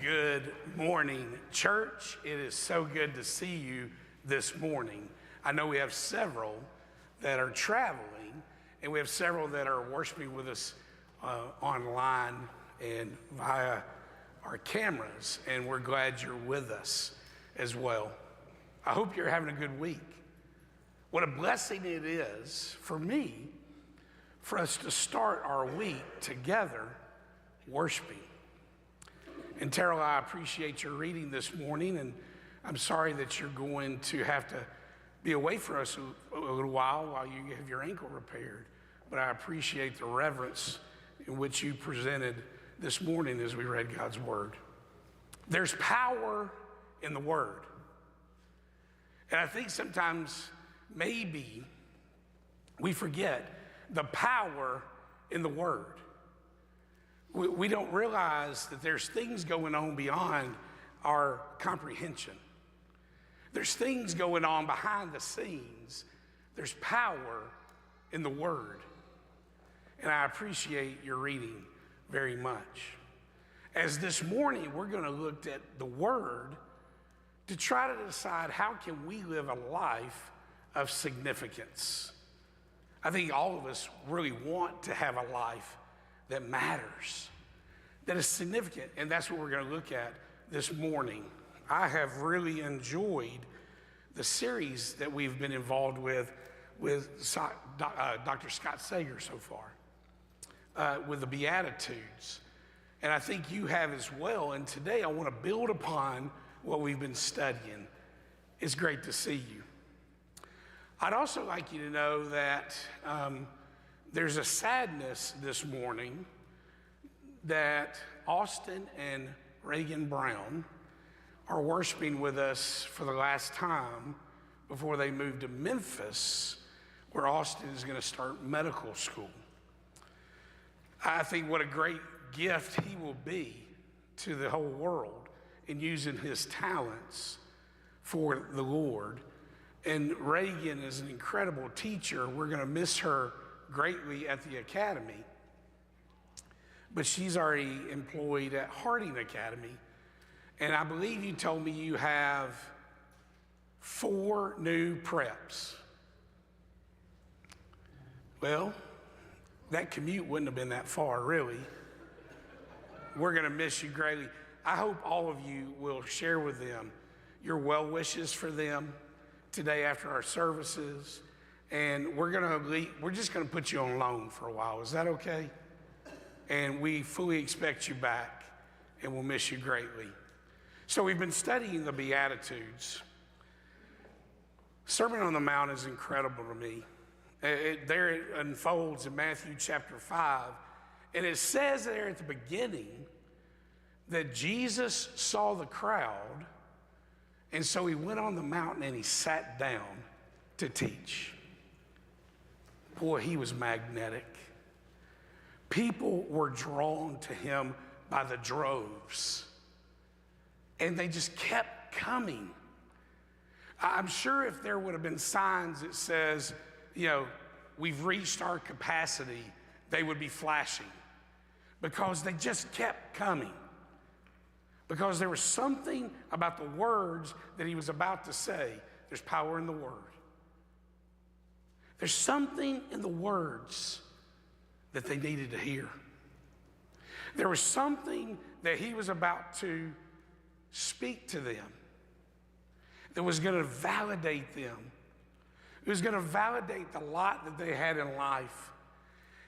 Good morning, church. It is so good to see you this morning. I know we have several that are traveling, and we have several that are worshiping with us online and via our cameras, and we're glad you're with us as well. I hope you're having a good week. What a blessing it is for me for us to start our week together worshiping. And Terrell, I appreciate your reading this morning, and I'm sorry that you're going to have to be away from us a little while you have your ankle repaired. But I appreciate the reverence in which you presented this morning as we read God's word. There's power in the word. And I think sometimes maybe we forget the power in the word. We don't realize that there's things going on beyond our comprehension. There's things going on behind the scenes. There's power in the word. And I appreciate your reading very much. As this morning, we're going to look at the word to try to decide how can we live a life of significance. I think all of us really want to have a life that matters, that is significant, and that's what we're going to look at this morning. I have really enjoyed the series that we've been involved with Dr. Scott Sager so far, with the Beatitudes, and I think you have as well, and today I want to build upon what we've been studying. It's great to see you. I'd also like you to know that there's a sadness this morning that Austin and Reagan Brown are worshiping with us for the last time before they move to Memphis, where Austin is going to start medical school. I think what a great gift he will be to the whole world in using his talents for the Lord. And Reagan is an incredible teacher. We're going to miss her greatly at the academy, but she's already employed at Harding Academy. And I believe you told me you have 4 new preps. Well, that commute wouldn't have been that far, really. We're going to miss you greatly. I hope all of you will share with them your well wishes for them today after our services. And we're just going to put you on loan for a while. Is that okay? And we fully expect you back, and we'll miss you greatly. So we've been studying the Beatitudes. Sermon on the Mount is incredible to me. There it unfolds in Matthew chapter 5. And it says there at the beginning that Jesus saw the crowd, and so he went on the mountain and he sat down to teach. Boy, he was magnetic. People were drawn to him by the droves, and they just kept coming. I'm sure if there would have been signs that says, we've reached our capacity, they would be flashing, because they just kept coming. Because there was something about the words that he was about to say. There's power in the word. There's something in the words that they needed to hear. There was something that he was about to speak to them that was going to validate them. It was going to validate the lot that they had in life.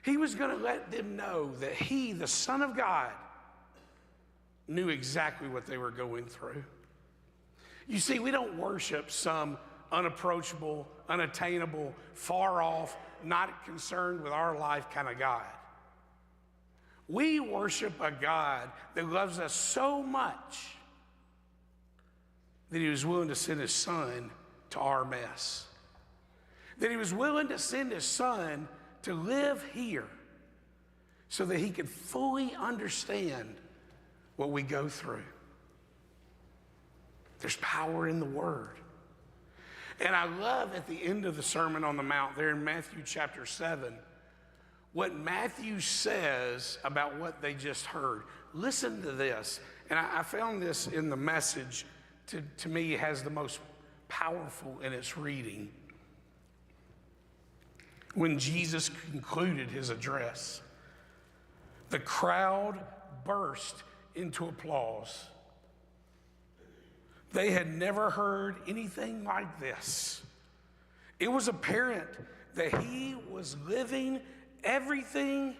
He was going to let them know that he, the Son of God, knew exactly what they were going through. You see, we don't worship some unapproachable, unattainable, far off, not concerned with our life kind of God. We worship a God that loves us so much that he was willing to send his son to our mess. That he was willing to send his son to live here so that he could fully understand what we go through. There's power in the word. And I love at the end of the Sermon on the Mount, there in Matthew chapter 7, what Matthew says about what they just heard. Listen to this. And I found this in the Message, to me, has the most powerful in its reading. When Jesus concluded his address, the crowd burst into applause. They had never heard anything like this. It was apparent that he was living everything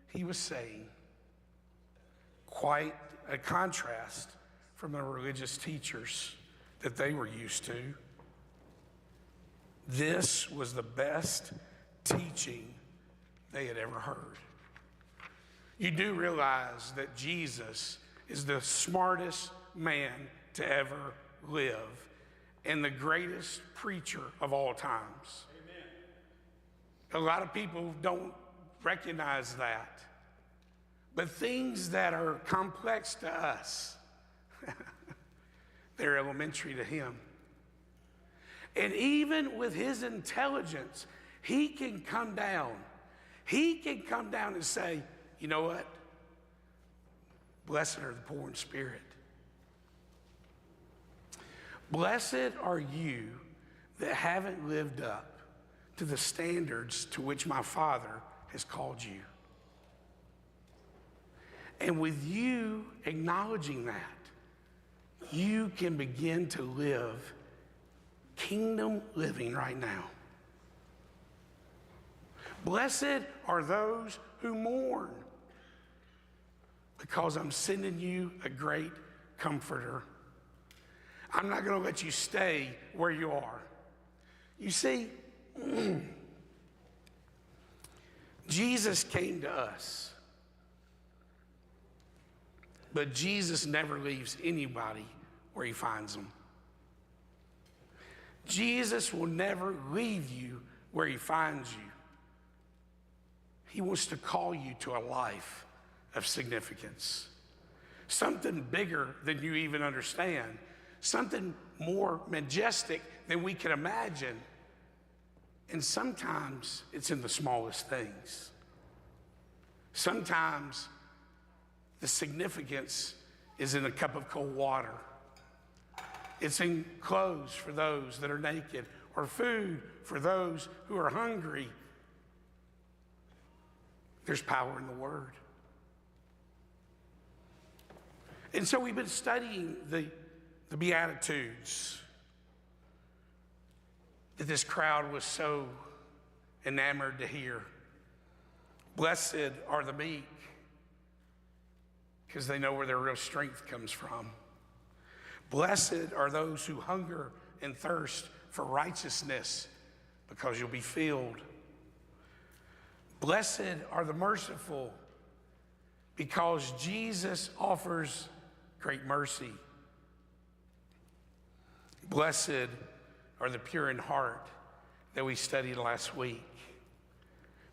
he was saying. Quite a contrast from the religious teachers that they were used to. This was the best teaching they had ever heard. You do realize that Jesus is the smartest man to ever live and the greatest preacher of all times. Amen. A lot of people don't recognize that. But things that are complex to us, they're elementary to him. And even with his intelligence, he can come down. He can come down and say, you know what? Blessed are the poor in spirit. Blessed are you that haven't lived up to the standards to which my Father has called you. And with you acknowledging that, you can begin to live kingdom living right now. Blessed are those who mourn, because I'm sending you a great comforter. I'm not going to let you stay where you are. You see, Jesus came to us, but Jesus never leaves anybody where he finds them. Jesus will never leave you where he finds you. He wants to call you to a life of significance, something bigger than you even understand, something more majestic than we can imagine. And sometimes it's in the smallest things. Sometimes the significance is in a cup of cold water. It's in clothes for those that are naked, or food for those who are hungry. There's power in the Word. And so we've been studying the Beatitudes that this crowd was so enamored to hear. Blessed are the meek, because they know where their real strength comes from. Blessed are those who hunger and thirst for righteousness, because you'll be filled. Blessed are the merciful, because Jesus offers great mercy. Blessed are the pure in heart that we studied last week,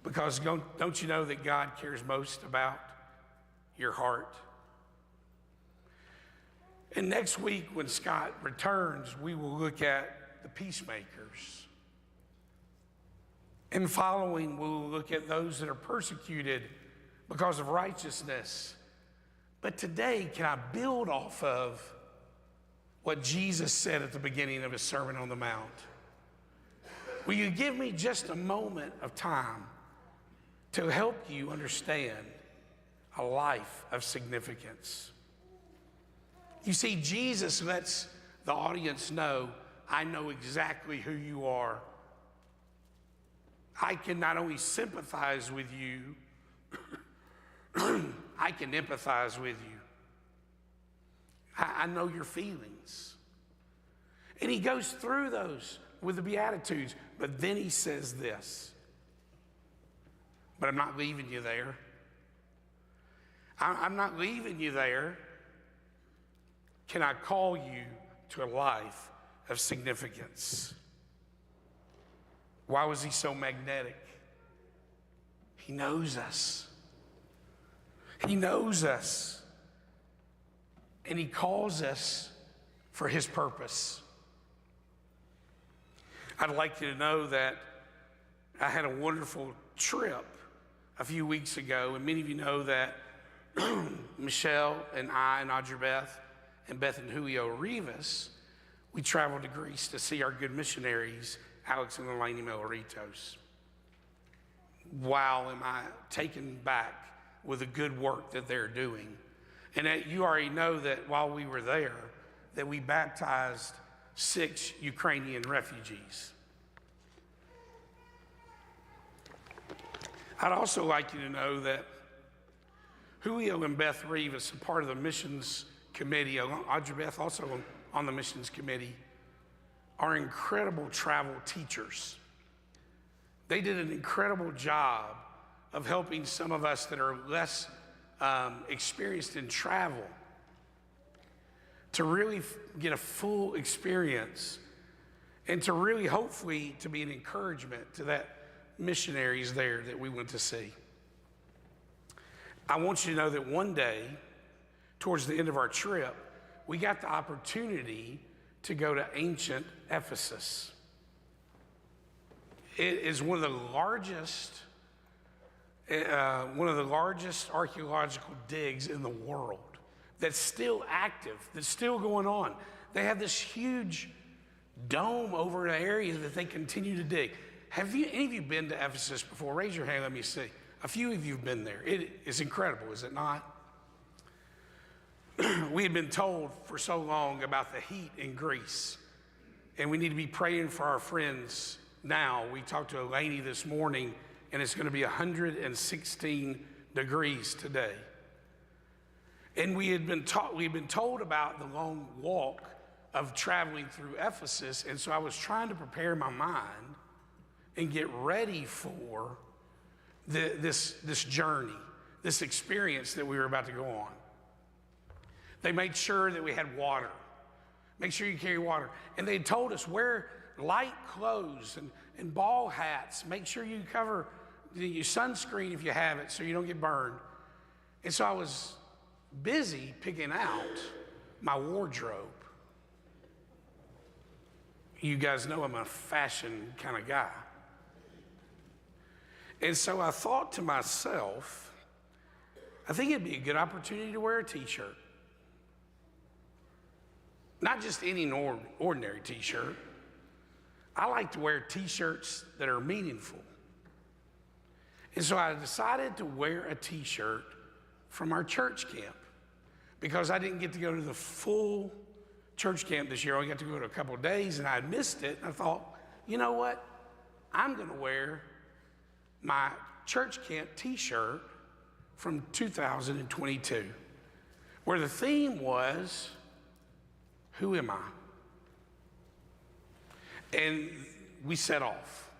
because don't you know that God cares most about your heart? And next week, when Scott returns, we will look at the peacemakers. And following, we'll look at those that are persecuted because of righteousness. But today, can I build off of what Jesus said at the beginning of his Sermon on the Mount? Will you give me just a moment of time to help you understand a life of significance? You see, Jesus lets the audience know, I know exactly who you are. I can not only sympathize with you, I can empathize with you. I know your feelings. And he goes through those with the Beatitudes, but then he says this, but I'm not leaving you there. I'm not leaving you there. Can I call you to a life of significance? Why was he so magnetic? He knows us. He knows us. And he calls us for his purpose. I'd like you to know that I had a wonderful trip a few weeks ago, and many of you know that Michelle and I and Audrey Beth and Beth and Julio Rivas, we traveled to Greece to see our good missionaries, Alex and Elaine Meloritos. Wow, am I taken back with the good work that they're doing. And that you already know that while we were there, that we baptized 6 Ukrainian refugees. I'd also like you to know that Julio and Beth Rivas, a part of the missions committee, Audrey Beth also on the missions committee, are incredible travel teachers. They did an incredible job of helping some of us that are less experienced in travel to really get a full experience and to really hopefully to be an encouragement to that missionaries there that we went to see. I want you to know that one day, towards the end of our trip, we got the opportunity to go to ancient Ephesus. It is one of the largest archaeological digs in the world that's still active, that's still going on. They have this huge dome over an area that they continue to dig. Have any of you been to Ephesus before? Raise your hand, let me see. A few of you have been there. It is incredible, is it not? We had been told for so long about the heat in Greece, and we need to be praying for our friends now. We talked to Elaine this morning, and it's going to be 116 degrees today. And we'd been told about the long walk of traveling through Ephesus, and so I was trying to prepare my mind and get ready for this journey, this experience that we were about to go on. They made sure that we had water. Make sure you carry water. And they told us wear light clothes and ball hats. Make sure you cover your sunscreen if you have it so you don't get burned. And so I was busy picking out my wardrobe. You guys know I'm a fashion kind of guy. And so I thought to myself, I think it'd be a good opportunity to wear a t-shirt. Not just any ordinary t-shirt. I like to wear t-shirts that are meaningful. And so I decided to wear a t-shirt from our church camp because I didn't get to go to the full church camp this year. I only got to go to a couple of days and I missed it. And I thought, you know what? I'm going to wear my church camp t-shirt from 2022, where the theme was, who am I? And we set off.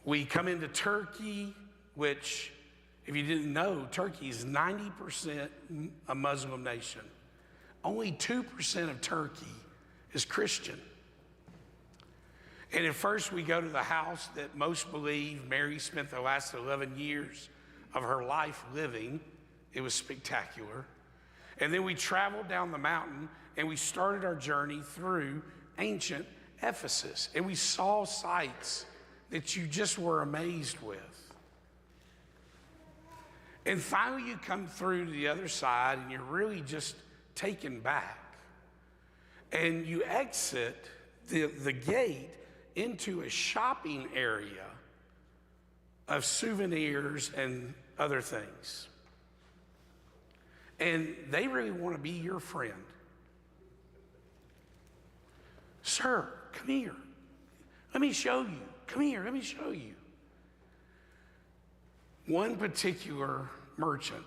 We come into Turkey, which, if you didn't know, Turkey is 90% a Muslim nation. Only 2% of Turkey is Christian. And at first we go to the house that most believe Mary spent the last 11 years of her life living. It was spectacular. And then we traveled down the mountain and we started our journey through ancient Ephesus. And we saw sights that you just were amazed with. And finally you come through to the other side and you're really just taken back. And you exit the gate into a shopping area of souvenirs and other things. And they really want to be your friend. Sir, come here. Let me show you. Come here, let me show you. One particular merchant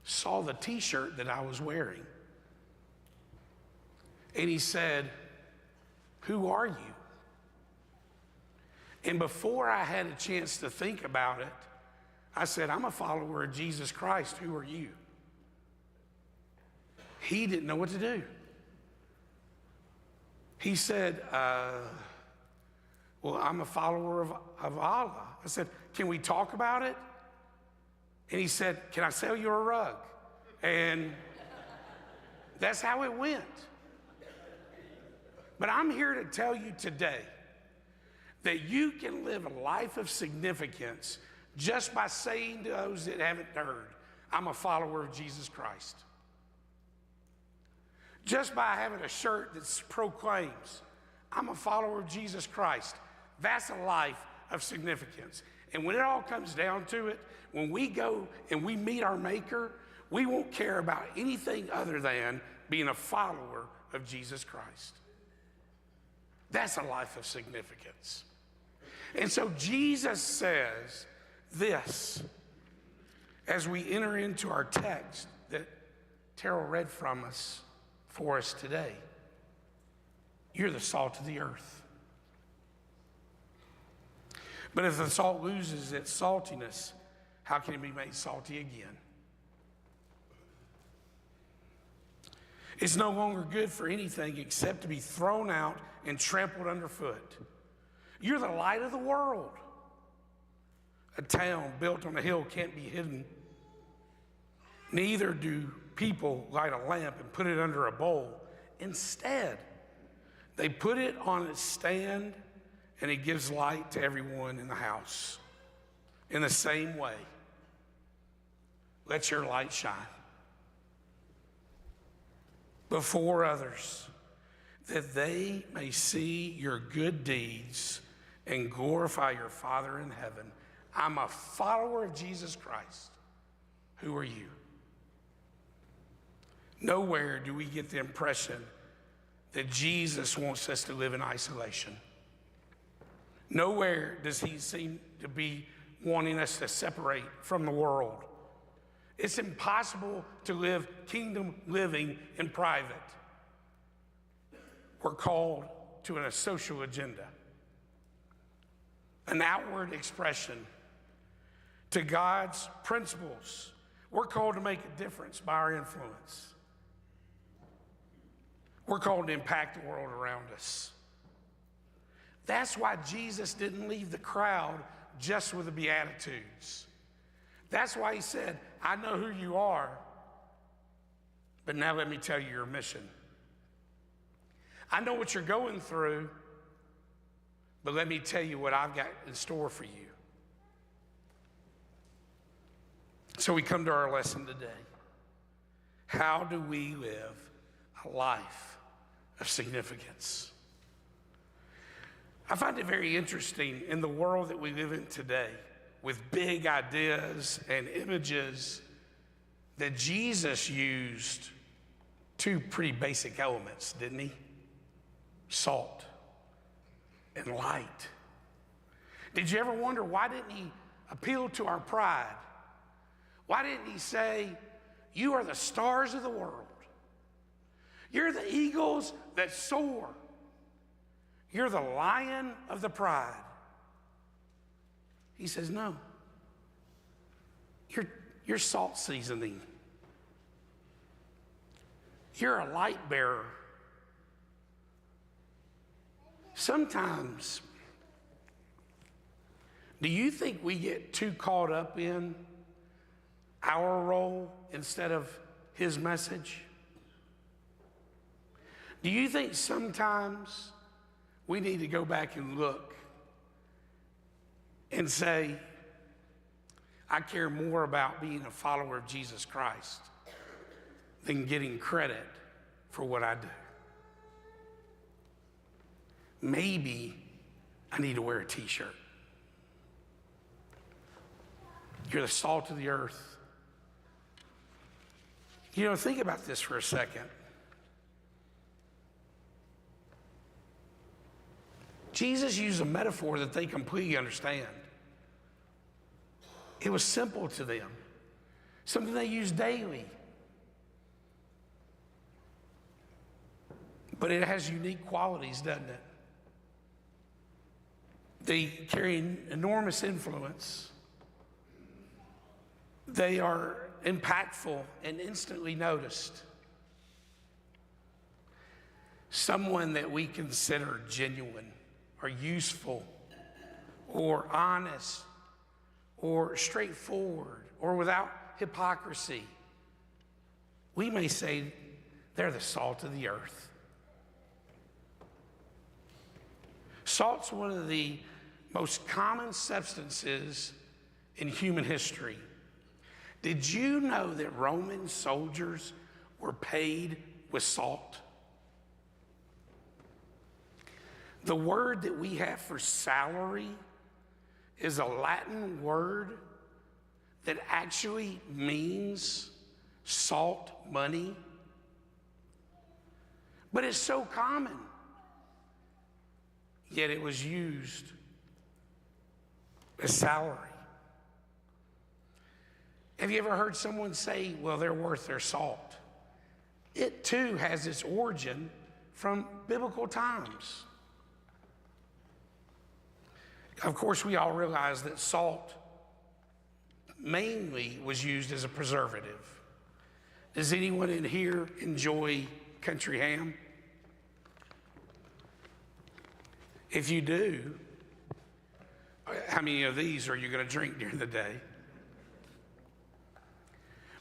saw the t-shirt that I was wearing. And he said, "Who are you?" And before I had a chance to think about it, I said, "I'm a follower of Jesus Christ. Who are you?" He didn't know what to do. He said, "Well, I'm a follower of Allah." I said, "Can we talk about it?" And he said, "Can I sell you a rug?" And that's how it went. But I'm here to tell you today that you can live a life of significance just by saying to those that haven't heard, I'm a follower of Jesus Christ. Just by having a shirt that proclaims, I'm a follower of Jesus Christ. That's a life of significance. And when it all comes down to it, when we go and we meet our Maker, we won't care about anything other than being a follower of Jesus Christ. That's a life of significance. And so Jesus says this as we enter into our text that Terrell read for us today. You're the salt of the earth. But if the salt loses its saltiness, how can it be made salty again? It's no longer good for anything except to be thrown out and trampled underfoot. You're the light of the world. A town built on a hill can't be hidden. Neither do people light a lamp and put it under a bowl. Instead, they put it on its stand, and it gives light to everyone in the house. In the same way, let your light shine before others, that they may see your good deeds and glorify your Father in heaven. I'm a follower of Jesus Christ. Who are you? Nowhere do we get the impression that Jesus wants us to live in isolation. Nowhere does he seem to be wanting us to separate from the world. It's impossible to live kingdom living in private. We're called to a social agenda, an outward expression to God's principles. We're called to make a difference by our influence. We're called to impact the world around us. That's why Jesus didn't leave the crowd just with the Beatitudes. That's why he said, I know who you are, but now let me tell you your mission. I know what you're going through, but let me tell you what I've got in store for you. So we come to our lesson today. How do we live a life of significance? I find it very interesting in the world that we live in today, with big ideas and images, that Jesus used two pretty basic elements, didn't he? Salt and light. Did you ever wonder, why didn't he appeal to our pride? Why didn't he say, you are the stars of the world. You're the eagles that soar. You're the lion of the pride. He says, no. You're salt seasoning. You're a light bearer. Sometimes, do you think we get too caught up in our role instead of his message? Do you think sometimes we need to go back and look and say, I care more about being a follower of Jesus Christ than getting credit for what I do? Maybe I need to wear a t-shirt. You're the salt of the earth. You know, think about this for a second. Jesus used a metaphor that they completely understand. It was simple to them, something they use daily. But it has unique qualities, doesn't it? They carry enormous influence. They are impactful and instantly noticed. Someone that we consider genuine or useful or honest or straightforward or without hypocrisy. We may say they're the salt of the earth. Salt's one of the most common substances in human history. Did you know that Roman soldiers were paid with salt? The word that we have for salary is a Latin word that actually means salt money. But it's so common, yet it was used as salary. Have you ever heard someone say, well, they're worth their salt? It too has its origin from biblical times. Of course, we all realize that salt mainly was used as a preservative. Does anyone in here enjoy country ham? If you do, how many of these are you going to drink during the day?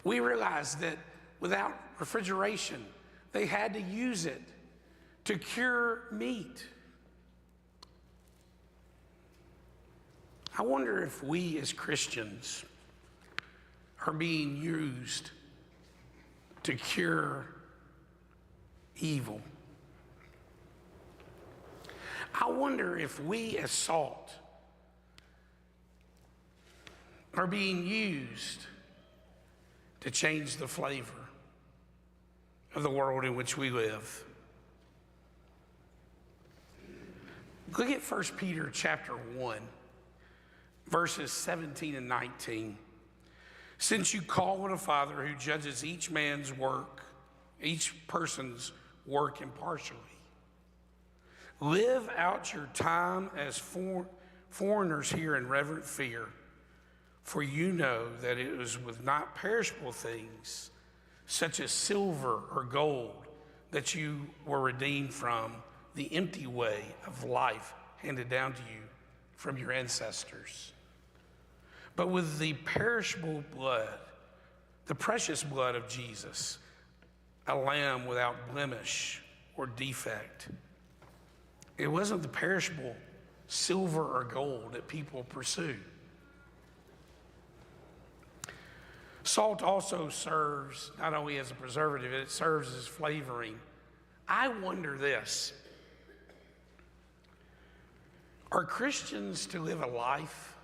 We realize that without refrigeration, they had to use it to cure meat. I wonder if we as Christians are being used to cure evil. I wonder if we as salt are being used to change the flavor of the world in which we live. Look at 1 Peter chapter 1, verses 17 and 19. Since you call on a Father who judges each person's work impartially, live out your time as foreigners here in reverent fear, for you know that it was with not perishable things, such as silver or gold, that you were redeemed from the empty way of life handed down to you from your ancestors, but with the perishable blood, the precious blood of Jesus, a lamb without blemish or defect. It wasn't the perishable silver or gold that people pursue. Salt also serves not only as a preservative, it serves as flavoring. I wonder this: are Christians to live a life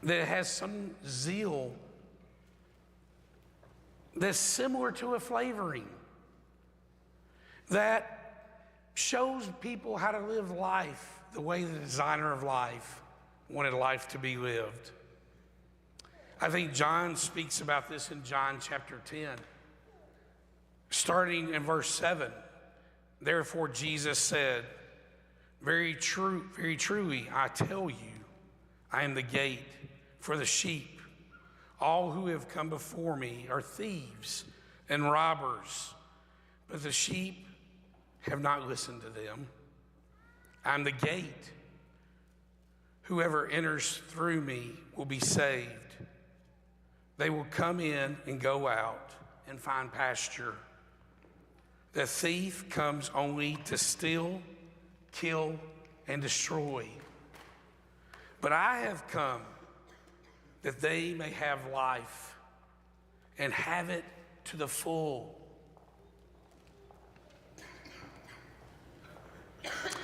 that has some zeal that's similar to a flavoring, that shows people how to live life the way the designer of life wanted life to be lived? I think John speaks about this in John chapter 10, starting in verse 7. Therefore Jesus said, very truly, I tell you, I am the gate for the sheep. All who have come before me are thieves and robbers, but the sheep have not listened to them. I'm the gate. Whoever enters through me will be saved. They will come in and go out and find pasture. The thief comes only to steal, kill, and destroy. But I have come that they may have life and have it to the full.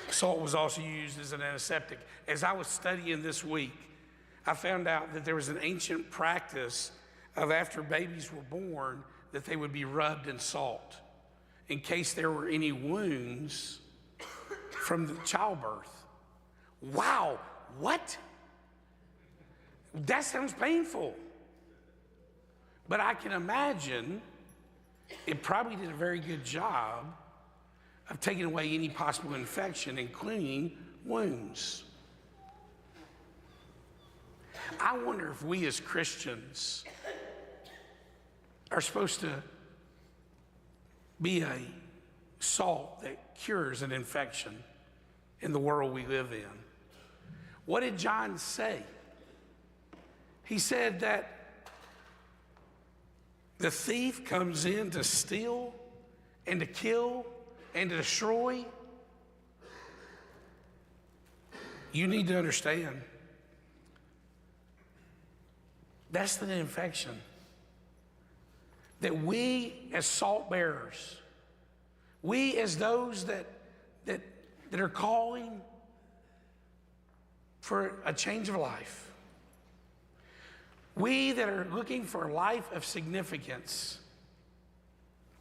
Salt was also used as an antiseptic. As I was studying this week, I found out that there was an ancient practice of after babies were born that they would be rubbed in salt in case there were any wounds from the childbirth. Wow, what? That sounds painful. But I can imagine it probably did a very good job of taking away any possible infection, including wounds. I wonder if we as Christians are supposed to be a salt that cures an infection in the world we live in. What did John say? He said that the thief comes in to steal and to kill and to destroy. you need to understand that's the infection. That we as salt bearers, we as those that are calling for a change of life, we that are looking for a life of significance,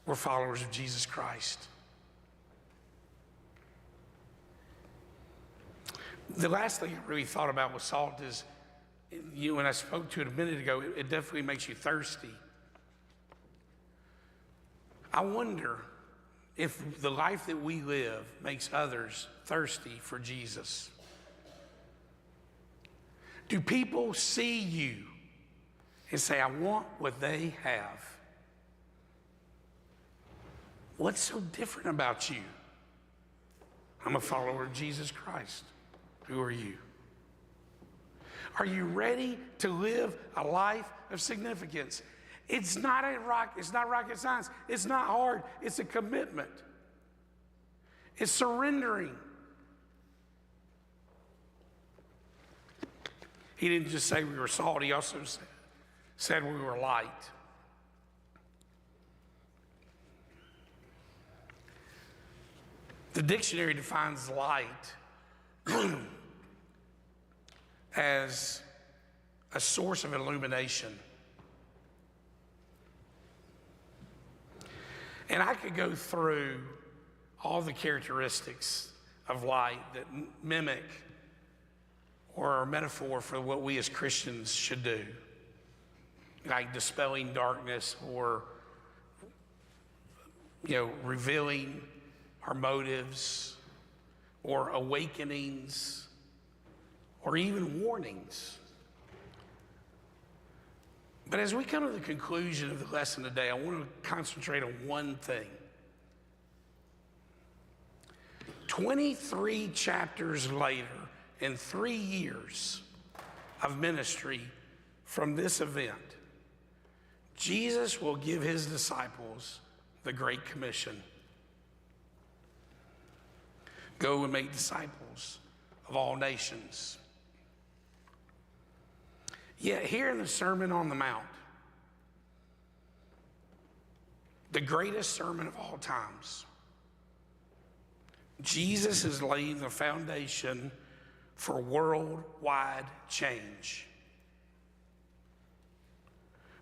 we're followers of Jesus Christ. The last thing I really thought about with salt is, when I spoke to it a minute ago, it definitely makes you thirsty. I wonder if the life that we live makes others thirsty for Jesus. Do people see you and say, I want what they have? What's so different about you? I'm a follower of Jesus Christ. Who are you? Are you ready to live a life of significance? It's not rocket science. It's not hard. It's a commitment. It's surrendering. He didn't just say we were salt. He also said we were light. The dictionary defines light as a source of illumination. And I could go through all the characteristics of light that mimic or are a metaphor for what we as Christians should do, like dispelling darkness or, revealing our motives or awakenings or even warnings. But as we come to the conclusion of the lesson today, I want to concentrate on one thing. 23 chapters later, in 3 years of ministry from this event, Jesus will give his disciples the Great Commission. Go and make disciples of all nations. Yet here in the Sermon on the Mount, the greatest sermon of all times, Jesus is laying the foundation for worldwide change.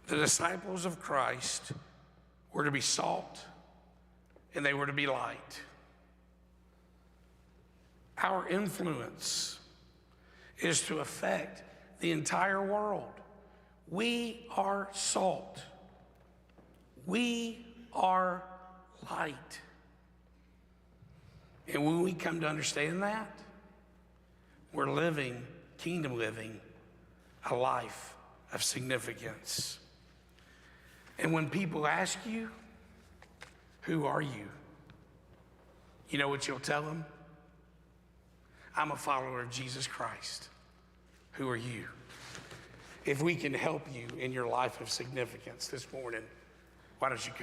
The disciples of Christ were to be salt and they were to be light. Our influence is to affect the entire world. We are salt. We are light. And when we come to understand that, we're living, kingdom living, a life of significance. And when people ask you, who are you? You know what you'll tell them? I'm a follower of Jesus Christ. Who are you? If we can help you in your life of significance this morning, why don't you come?